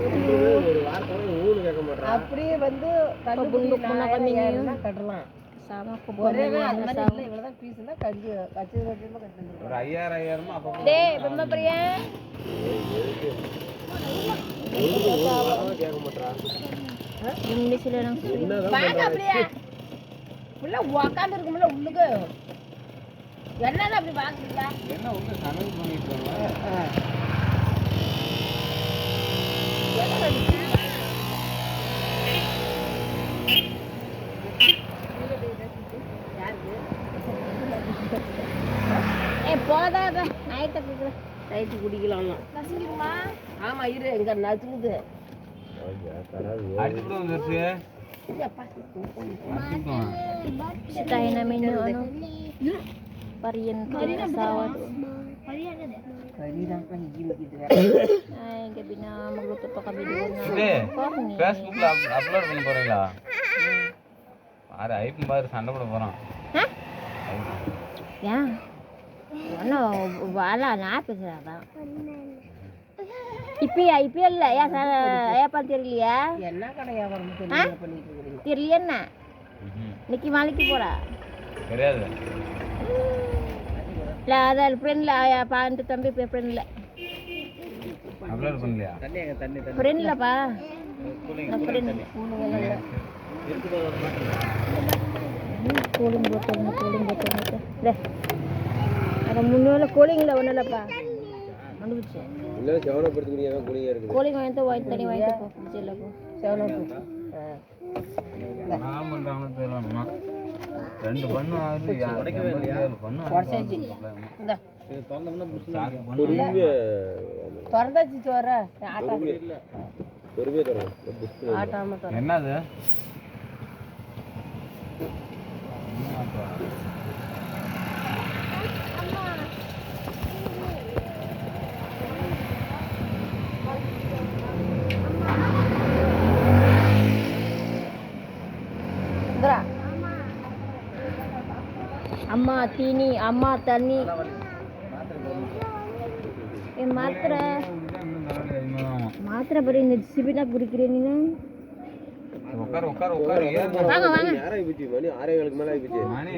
ஒரு வார்த்தை ஊனு கேட்க மாட்டேன். அப்படியே வந்து கட்டலாம். ஒரே அது மாதிரி இல்லை, இவ்வளோதான் பீஸ்னா கஞ்சி கச்சி ஒரு 5000 அப்போ கேட்க மாட்டேன். உக்காந்து இருக்கும்ல உள்ளுக்கு என்னதான் அப்படி பாக்குறீங்களா? என்ன உள்ள சமையல் பண்ணிட்டு இருக்காங்க. போதா நைட்டு குடிக்கலாம். ஆமா இரு எங்க நசுங்குது. அடிச்சுட்டு வந்துருச்சு. Tayo namin yung ano, pariente asawa doon. Ay, gabi na magluto pa kami doon ng corny. Facebookல அப்லோட் பண்ண போறீங்களா? ஆறு ஐபி மாதிரி சண்டை போட போறோம். Yeah. Ano, wala na pesa ba? IPL lah ya sana ya pantirlia. என்ன கடை வியாபாரம் பண்ணிட்டு இருக்கீங்க? Tirlian na. Niki Maliki போறா? தெரியாது. இல்ல அத ஃப்ரெண்ட் ல பாந்து தம்பி ஃப்ரெண்ட் ல. அப்லோட் பண்ணலையா? தண்ணி ஃப்ரெண்ட் லப்பா. ஃப்ரெண்ட் கூலிங் போட்டல் டே. அத முன்னோல கூலிங்ல ஒண்ணலப்பா. மண்டுச்சு. இல்ல செவன படுத்துக்கிறியா கூலிங்கா இருக்கு. கூலிங் வாங்கிட்டு வாங்கி தண்ணி வாங்கிட்டு போ ஃப்ரிட்ஜ்ல போ. செவன நான் பண்றானே தெரியலமா. ரெண்டு பண்ணு ஆகுது உடைக்கவே இல்லையா? பண்ணு உடைச்சாச்சு. இந்த இது தொறந்தோம்னா புஷ்ல பொறுமையா தொறந்தாச்சு சோற ஆட்டா இல்ல பொறுமையா தரோம் புஷ்ல ஆட்டாம தரோம். என்னது? அம்மா தீனி அம்மா தண்ணி மாத்திரை பரி இந்த சிபினா குடிக்கிறேன் நீ உட்கார் உட்கார் உட்கார். வாங்க வாங்க. யாரை பிச்சி மணி 6:15 மேல ஆயிடுச்சு. மணி